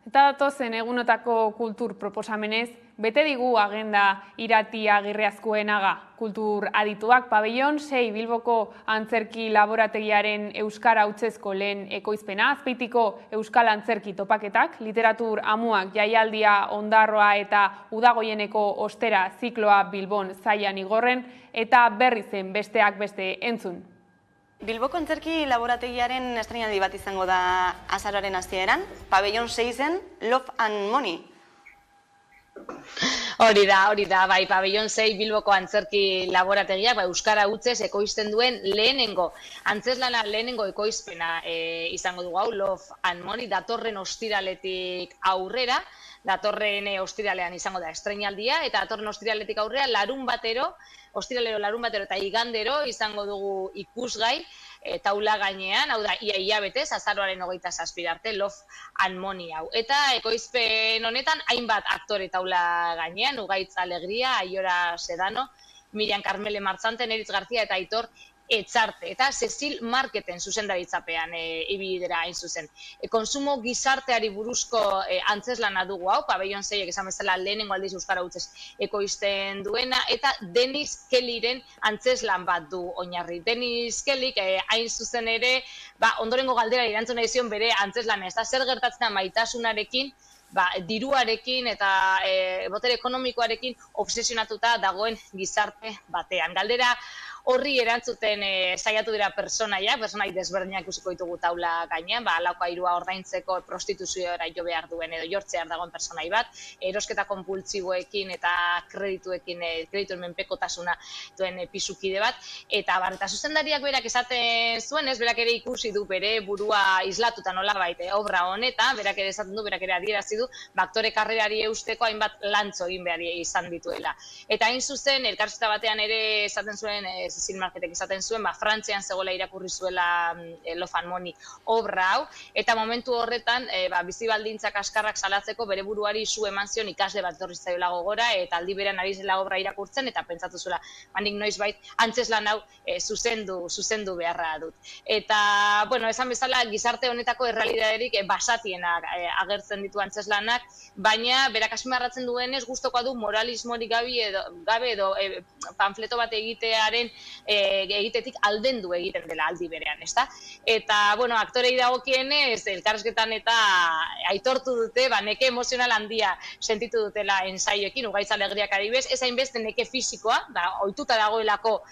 Eta datozen egunotako kultur proposamenez, bete digu agenda Irati Agirreazkoenaga. Kultur adituak pabellon 6 Bilboko antzerki laborategiaren euskara hutsezko lehen ekoizpena, Azpeitiko euskal antzerki topaketak, literatur amuak jaialdia Ondarroa eta Udagoieneko ostera zikloa Bilbon Zaian igorren eta berri zen besteak beste entzun. Bilboko antzerki laborategiaren estreinaldi bat izango da azaroaren hasieran, pabellon 6en Love and Money. Hori da, bai, pabellon 6 Bilboko antzerki laborategiak euskara hutsez ekoizten duen lehenengo, antzeslana lehenengo ekoizpena izango dugu hau, Love and Money, datorren ostiraletik aurrera, datorren ostiralean izango da estreinaldia, eta datorren ostiraletik aurrera larun batero eta igandero izango dugu ikusgai taula gainean, hau da, ia betez, azaroaren 27 arte, Love and Money hau. Eta ekoizpen honetan, hainbat aktore taula gainean, Ugaitz Alegria, Aiora Sedano, Miriam Carmele Martzante, Neritz García eta Aitor Etxarte, eta Cecil Marketen zuzendaritzapean ibidera hain zuzen. Konsumo gizarteari buruzko antzeslana dugu hau, pabellon 6ek esan bezala lehenengo aldiz euskara hutsez ekoizten duena, eta Dennis Kellyren antzeslan bat du oinarri. Dennis Kellyk hain zuzen ere, ondorengo galdera erantzun nahi zion bere antzeslan, ez da zer gertatzen da maitasunarekin, diruarekin eta botere ekonomikoarekin obsesionatuta dagoen gizarte batean. Galdera horri erantzuten saiatu dira personai desberdinak ikusiko ditugu taula gainean, alako airua ordaintzeko prostituzioera jo behar duen edo jortzear dagoen personai bat, erosketa konpultsiboekin eta kredituen menpekotasuna duen pisukide bat, eta zuzendariak berak esaten zuen, berak ere ikusi du bere burua islatuta nolabait obra honetan, berak ere esaten du, berak ere adierazi du, aktore karrerari eusteko hainbat lantzo egin behar izan dituela. Eta hain zuzen, elkarrizketa batean ere esaten zuen, Cecil Marketek esaten zuen, Frantzian zegoela irakurri zuela Love and Money obra hau, eta momentu horretan bizi baldintzak kaskarrak salatzeko bere buruari su eman zion ikasle bat etorri zaiola gogora, eta aldi berean ari zela obra irakurtzen, eta pentsatu zuela, nik noizbait antzeslan hau zuzendu beharra dut. Eta, esan bezala, gizarte honetako errealitaterik basatienak agertzen ditu antzeslanak, baina berak azpimarratzen duenez gustukoa du moralismorik gabe edo panfleto bat egitetik aldendu egiten dela aldi berean, ezta? Eta, aktorei dagokienez, elkarrizketan eta aitortu dute, neke emozional handia sentitu dutela ensaioekin, Ugaitz Alegriak adibidez, ez hainbeste neke fisikoa, ohituta dagoelako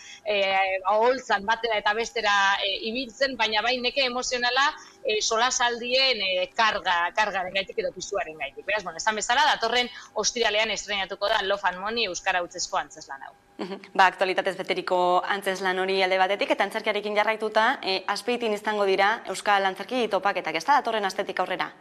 oholtzan batera eta bestera ibiltzen, baina bai neke emozionala solasaldien kargaren gaitik edo pisuaren gaitik. Beraz, esan bezala, datorren ostiralean estreinatuko da Love and Money euskara hutsezko antzeslan hau. Aktualitatez beteriko antzeslan hori alde batetik, eta antzerkiarekin jarraituta, Azpeitin izango dira euskal antzerki topaketak, ez da, datorren astetik aurrera?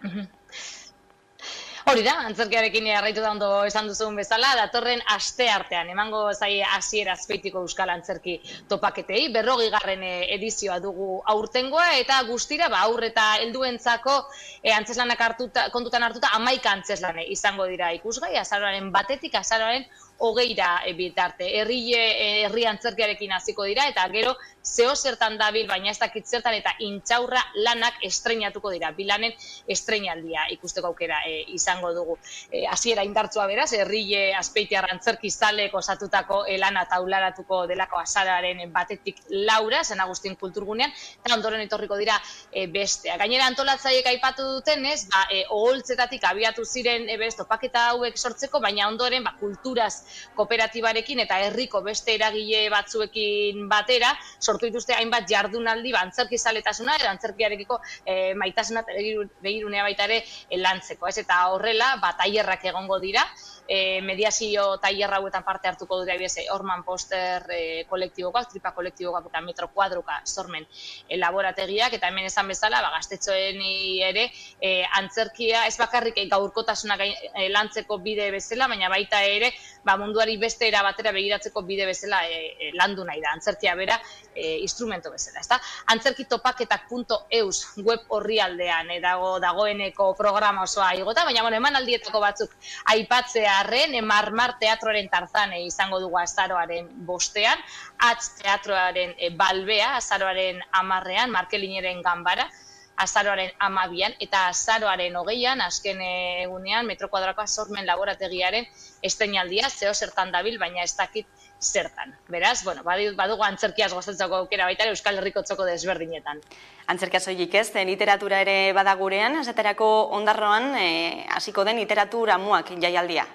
Hori da, antzerkiarekin jarraituta ondo esan duzun bezala, datorren asteartean, emango zai hasiera Azpeitiko euskal antzerki topaketei, 40. edizioa dugu aurtengoa, eta guztira, aur eta helduentzako antzeslanak kontutan hartuta 11 antzeslane izango dira ikusgai, azaroaren 1-tik azaroaren 20 bitarte. Herri antzerkiarekin hasiko dira, eta gero zertan dabil, baina ez dakit zertan, eta intxaurra lanak estreinatuko dira. Bilanen estreinaldia ikusteko aukera izango dugu. Hasiera indartsua beraz, herri Azpeitiar antzerki zalek osatutako lana taularatuko delako azararen 1-tik 4, San Agustin kulturgunean, eta ondoren etorriko dira bestea. Gainera antolatzaileek aipatu dutenez, oholtzetatik abiatu ziren topaketa hauek sortzeko, baina ondoren kulturaz kooperatibarekin eta herriko beste eragile batzuekin batera sortu dituzte hainbat jardunaldi antzerki zaletasuna edo antzerkiarekiko maitasuna begirunea baita ere lantzeko, ez? Eta horrela tailerrak egongo dira, mediazio tailer hauetan parte hartuko dira Orman Poster kolektibokoak, Tripa kolektibokoak eta Metro Kuadroka sormen laborategiak, eta hemen esan bezala gaztetxoen ere antzerkia ez bakarrik gaurkotasuna lantzeko bide bezala, baina baita ere munduari beste era batera begiratzeko bide bezala landu nahi da, antzerkia bera instrumento bezala, ezta? Antzerkitopaketak.eus web orrialdean dagoeneko programa osoa igota, baina emanaldietako batzuk aipatzearren, Marmar Teatroaren Tarzane izango dugu azaroaren 5ean, Atz Teatroaren Balbea azaroaren 10ean, Markelineren Ganbara azaroaren 12ean, eta azaroaren 20ean, azken egunean, Metro Kuadrokoa sormen laborategiaren estreinaldia, zertan dabil, baina ez dakit zertan. Beraz, badugu antzerkiaz gozatzeko aukera baita Euskal Herriko txoko desberdinetan. Antzerkia soilik ez, literatura ere badagurean, esaterako Ondarroan hasiko den literatura muak jaialdia.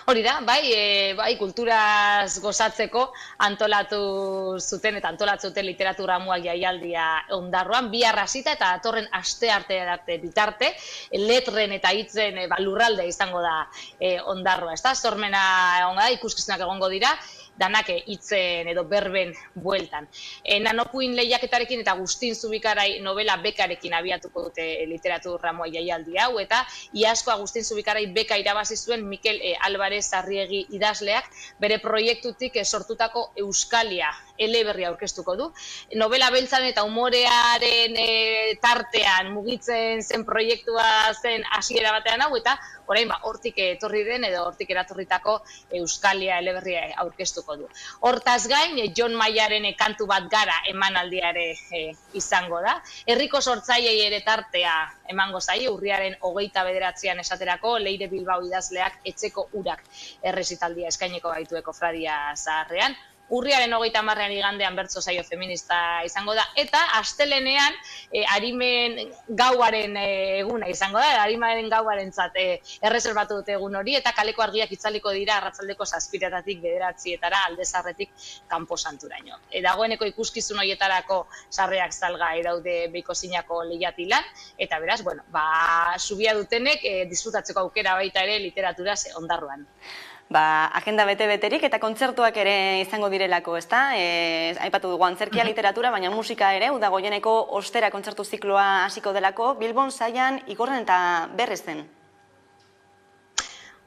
Hori da, bai, kulturaz gozatzeko antolatu zuten eta antolatzuten literatura muak jaialdia Ondarroan, bihar hasita eta datorren astearte bitarte, letren eta hitzen lurralde izango da Ondarroa, ezta? Sormena ikuskizunak egongo dira, danak hitzen edo berben bueltan. Nanopuin lehiaketarekin eta Agustin Zubikarai novela bekarekin abiatuko dute literatura mua jaialdi hau, eta iazko Agustin Zubikarai beka irabazi zuen Mikel Alvarez Arriegi idazleak bere proiektutik sortutako Euskalia eleberria aurkeztuko du. Novela beltzaren eta umorearen tartean mugitzen zen proiektua zen hasiera batean hau, eta orain hortik etorri den edo hortik eratorritako Euskalia eleberria aurkeztuko du. Hortaz gain, Jon Maiaren kantu bat gara emanaldia ere izango da. Herriko sortzaileei ere tartea emango zaie, urriaren 29ean esaterako, Leire Bilbao idazleak etxeko urak errezitaldia eskaineko baitueko Fradia Zaharrean. urriaren 30 igandean bertso saio feminista izango da, eta astelenean arimen gauaren eguna izango da, arimaren gauarentzat erreserbatu dute egun hori, eta kaleko argiak itzaliko dira arratsaldeko 7:00 9:00 alde zaharretik kanpo santuraino. Dagoeneko ikuskizun horietarako sarrerak salgai daude Beikozinako lehiatilan, eta beraz, bueno, subia dutenek disfrutatzeko aukera baita ere literaturaz ondarruan. Agenda bete-beterik eta kontzertuak ere izango direlako, ezta? Aipatu dugu antzerkia, literatura, baina musika ere, Uda Goieneko ostera kontzertu zikloa hasiko delako, Bilbon, Zaian, Igorren eta Berrizen.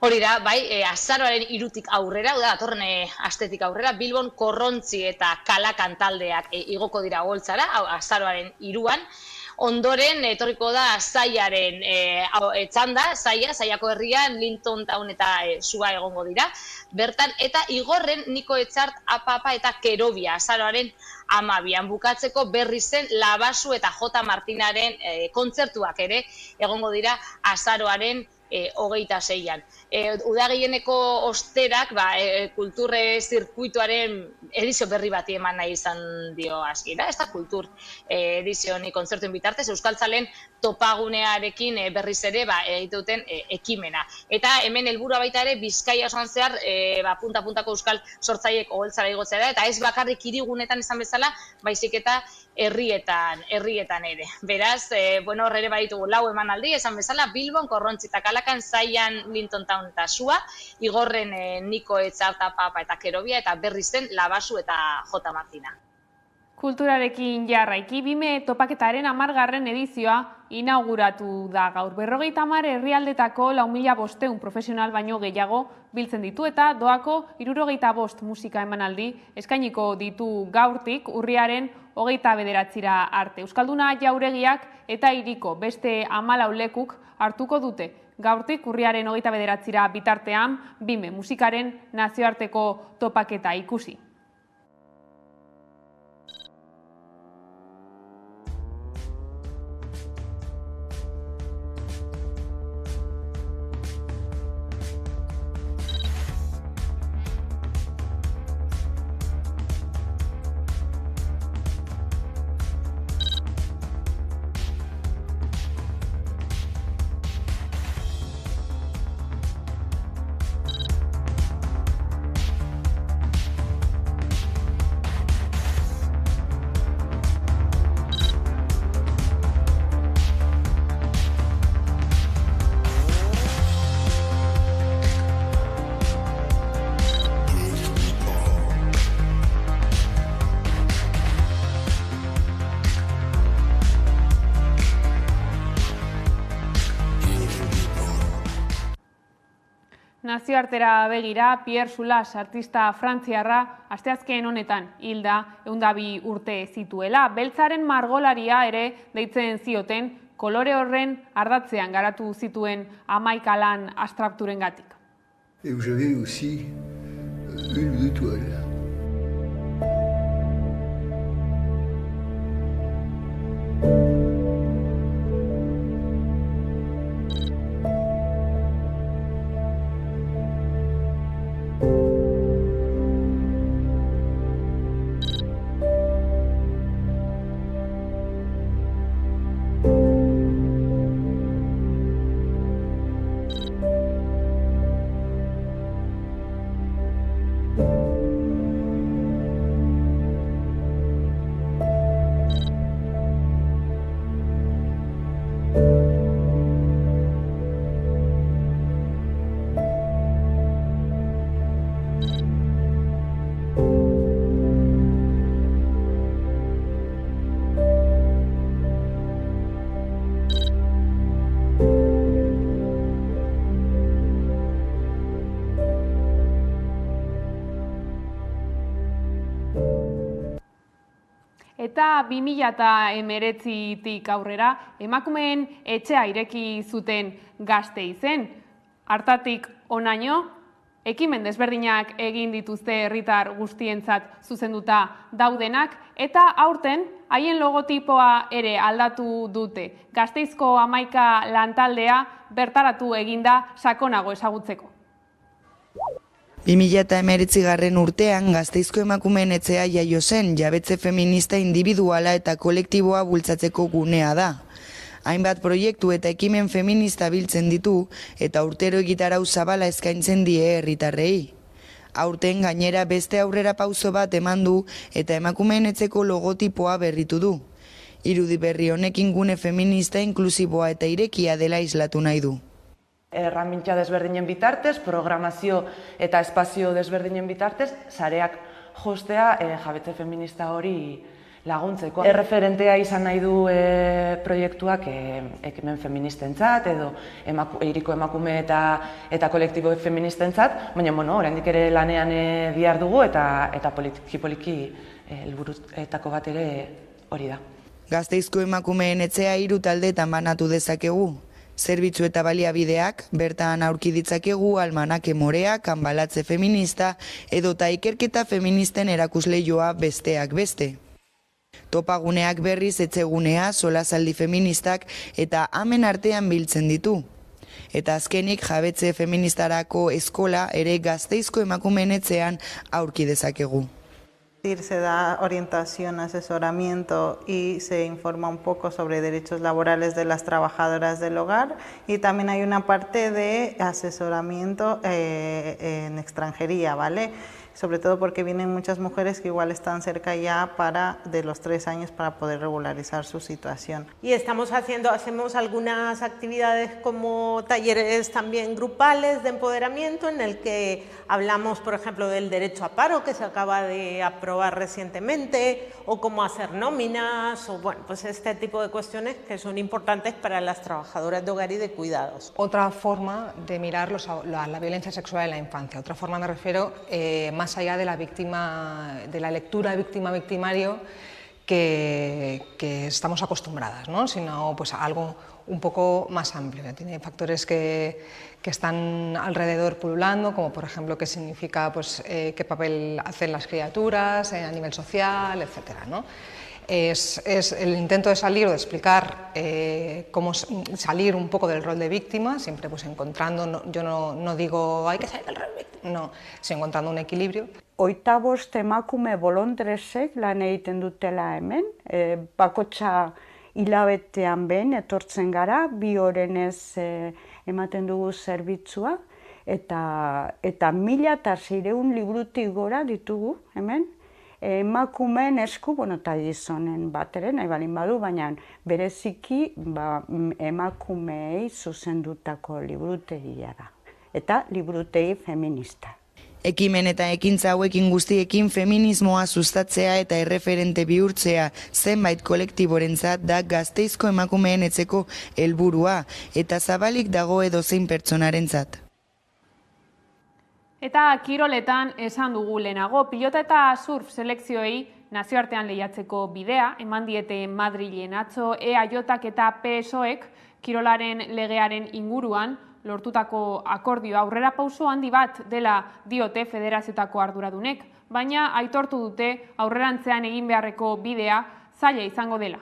Hori da, bai, azaroaren 3tik aurrera, datorren astetik aurrera, Bilbon Korrontzi eta Kalakan taldeak igoko dira Oholtzara, azaroaren 3an, ondoren etorriko da Zaiaren txanda, Zaiako herrian, Linton Town eta Sua egongo dira, bertan, eta Igorren Niko Etxart, Apapa eta Kerobia, azaroaren 12an bukatzeko Berrizen Labasu eta J. Martinaren kontzertuak ere egongo dira azaroaren 26an. Udagieneko osterak kulturre zirkuituaren edizio berri bati eman nahi izan dio hasiera, ez da kultur edizio ni kontzertuen bitartez, Euskaltzalen topagunearekin berriz ere egiten ekimena. Eta hemen helburua baita ere Bizkaia osoan zehar punta-puntako euskal sortzaileek Oholtzara igotzea da, eta ez bakarrik hirigunetan izan bezala, baizik eta herrietan ere. Beraz, hor ere baditugu 4 emanaldi, esan bezala, Bilbon, Korrontzi eta Kalakan, Zaian, Linton Town eta Sua, Igorren Niko Etxart, Apapa eta Kerobia, eta Berrizen Labasu eta J. Martina. Kulturarekin jarraiki, Bime topaketaren 10. edizioa inauguratu da gaur. 50 herrialdetako 4.500 profesional baino gehiago biltzen ditu eta doako 65 musika emanaldi eskainiko ditu gaurtik urriaren 29ra arte. Euskalduna Jauregiak eta hiriko beste 14 lekuk hartuko dute. Gaurtik urriaren 29ra bitartean Bime musikaren nazioarteko topaketa ikusi. Nazioartera begira, Pierre Soulas, artista frantziarra, asteazken honetan hilda 102 urte zituela. Beltzaren margolaria ere deitzen zioten, kolore horren ardatzean garatu zituen 11 lan abstrakturengatik. Et vous avez aussi une ou deux toiles. Eta 2019tik aurrera, emakumeen etxea ireki zuten Gasteizen. Hartatik honaino, ekimen desberdinak egin dituzte herritar guztientzat zuzenduta daudenak, eta aurten haien logotipoa ere aldatu dute. Gasteizko 11 lantaldea bertaratu eginda sakonago ezagutzeko. 2019 urtean Gasteizko emakumeen etxea jaio zen, jabetze feminista individuala eta kolektiboa bultzatzeko gunea da. Hainbat proiektu eta ekimen feminista biltzen ditu eta urtero egitarau zabala eskaintzen die herritarrei. Aurten gainera beste aurrera pauso bat eman du eta emakumeen etxeko logotipoa berritu du. Irudi berri honekin gune feminista inklusiboa eta irekia dela islatu nahi du. Erramintza desberdinen bitartez, programazio eta espazio desberdinen bitartez, sareak jostea jabetze feminista hori laguntzeko. Erreferentea izan nahi du proiektuak ekimen feministentzat edo hiriko emakume eta kolektibo feministentzat, baina oraindik ere lanean dihardugu eta poliki helburuetako bat ere hori da. Gasteizko emakumeen etxea 3 taldetan banatu dezakegu. Zerbitzu eta baliabideak, bertan aurki ditzakegu almanake morea, kanbalatze feminista edota ikerketa feministen erakusleioa besteak beste. Topaguneak berriz etxegunea, solasaldi feministak eta amen artean biltzen ditu. Eta azkenik jabetze feministarako eskola ere Gasteizko emakumeen etxean aurki dezakegu. Se da orientación, asesoramiento y se informa un poco sobre derechos laborales de las trabajadoras del hogar y también hay una parte de asesoramiento en extranjería, ¿vale? Sobre todo porque vienen muchas mujeres que igual están cerca ya de los 3 años para poder regularizar su situación. Y hacemos algunas actividades como talleres también grupales de empoderamiento en el que hablamos, por ejemplo, del derecho a paro que se acaba de aprobar recientemente o cómo hacer nóminas o bueno, pues este tipo de cuestiones que son importantes para las trabajadoras de hogar y de cuidados. Otra forma de mirar la violencia sexual en la infancia, otra forma me refiero más allá de la lectura víctima-victimario que estamos acostumbradas, ¿no? Sino pues a algo un poco más amplio. Tiene factores que están alrededor pululando, como por ejemplo qué significa pues, qué papel hacen las criaturas a nivel social, etcétera, ¿no? Es el intento de salir o de explicar cómo salir un poco del rol de víctima, siempre pues encontrando, yo no digo hay que salir del rol de víctima, no, sino encontrando un equilibrio. 25 emakume bolondresek lan egiten dutela hemen, bakotxa hilabetean behin etortzen gara, 2 orenez ematen dugu zerbitzua, eta 1600 librutik gora ditugu hemen, emakumeen esku, eta gizonen bat ere, nahi balin badu, baina bereziki emakumeei zuzendutako liburutegia da, eta liburutegi feminista. Ekimen eta ekintza hauekin guztiekin feminismoa sustatzea eta erreferente bihurtzea zenbait kolektiborentzat da Gasteizko emakumeen etxeko helburua eta zabalik dago edozein pertsonarentzat. Eta kiroletan esan dugu lehenago, pilota eta surf selekzioei nazioartean lehiatzeko bidea, eman diete Madrilen atzo EAJak eta PSOek kirolaren legearen inguruan lortutako akordioa aurrera pauso handi bat dela diote federazioetako arduradunek, baina aitortu dute aurrerantzean egin beharreko bidea zaila izango dela.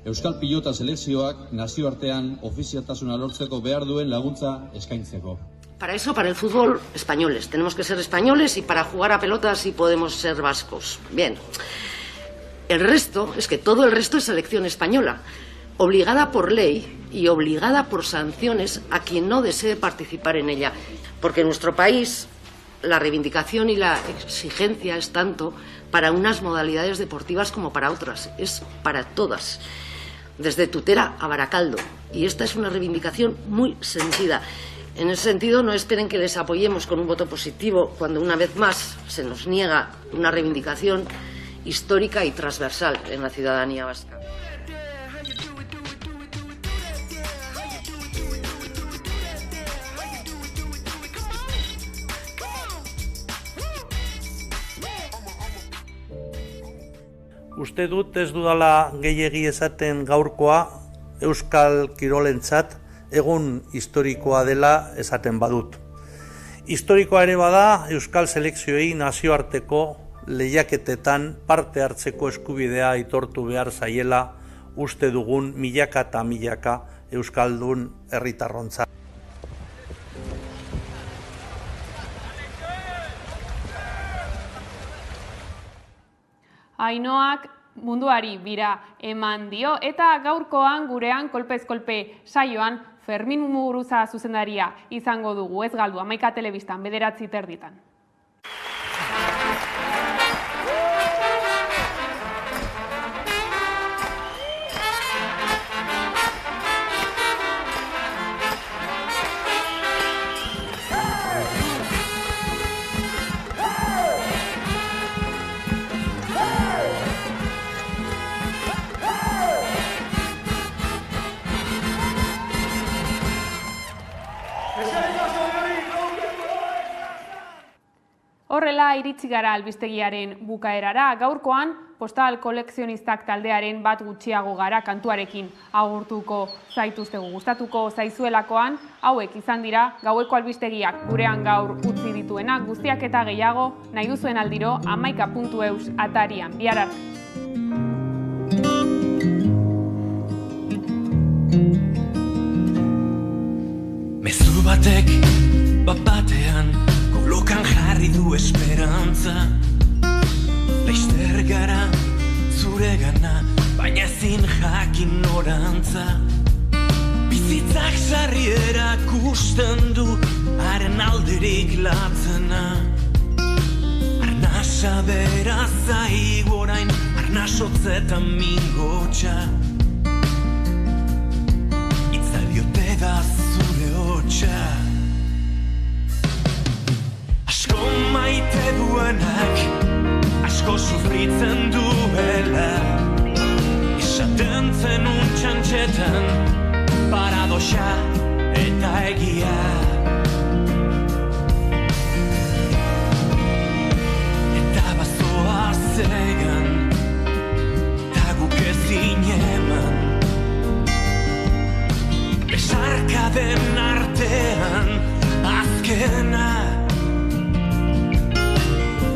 Euskal pilota selekzioak nazioartean ofizialtasuna lortzeko behar duen laguntza eskaintzeko. Para eso, para el fútbol, españoles. Tenemos que ser españoles y para jugar a pelota sí podemos ser vascos. Bien. El resto, es que todo el resto es selección española, obligada por ley y obligada por sanciones a quien no desee participar en ella. Porque en nuestro país la reivindicación y la exigencia es tanto para unas modalidades deportivas como para otras. Es para todas, desde Tutera a Baracaldo. Y esta es una reivindicación muy sentida. En ese sentido, no esperen que les apoyemos con un voto positivo cuando una vez más se nos niega una reivindicación histórica y transversal en la ciudadanía vasca. Uste dut ez dudala gehiegi esaten gaurkoa euskal kirolentzat egun historikoa dela esaten badut. Historikoa ere bada euskal selekzioei nazioarteko lehiaketetan parte hartzeko eskubidea aitortu behar zaiela uste dugun milaka eta milaka euskaldun herritarrontzat. Ainoak munduari bira eman dio eta gaurkoan gurean kolpez kolpe saioan Fermin Muguruza zuzendaria izango dugu, ez galdu, 11 telebistan 9:30. Horrela iritsi gara albistegiaren bukaerara, gaurkoan postal kolekzionistak taldearen bat gutxiago gara kantuarekin agurtuko zaituztegu. Gustatuko zaizuelakoan, hauek izan dira gaueko albistegiak gurean gaur utzi dituenak, guztiak eta gehiago nahi duzuen aldiro 11.eus atarian. Bihar arte. Mezu batek bat-batean kolokan jarri du esperantza. Laizter gara zure gana, baina ezin jakin norantza. Bizitzak sarri erakusten du haren alderik latzena. Arnasa bera zaigu orain, arnasotzetan mingotxa. Itzaliote da zure hotxa. Asko maite duenak, asko sufritzen duela. Esaten zenun txantxetan, paradoxa eta egia. Eta bazoa zegan, eta guk ezin eman. Besarkaden artean, azkena.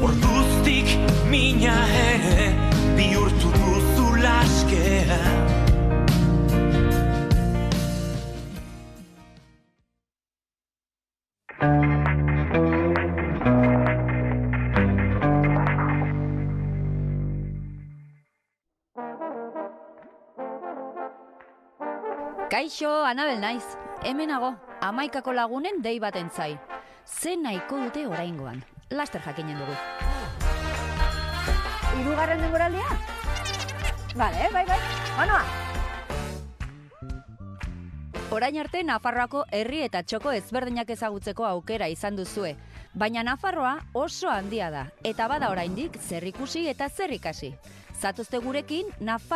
Orduztik mina ere bihurtu duzu laskea. Kaixo, Anabel naiz. Hemenago, 11ko lagunen dei baten zai. Ze nahiko dute oraingoan. Laster jakinen dugu. 3. denboraldia? Bale, bai, banoa. Orain arte Nafarroako herri eta txoko ezberdinak ezagutzeko aukera izan duzue. Baina Nafarroa oso handia da, eta bada oraindik zer ikusi eta zer ikasi. Zatozte gurekin Nafarroa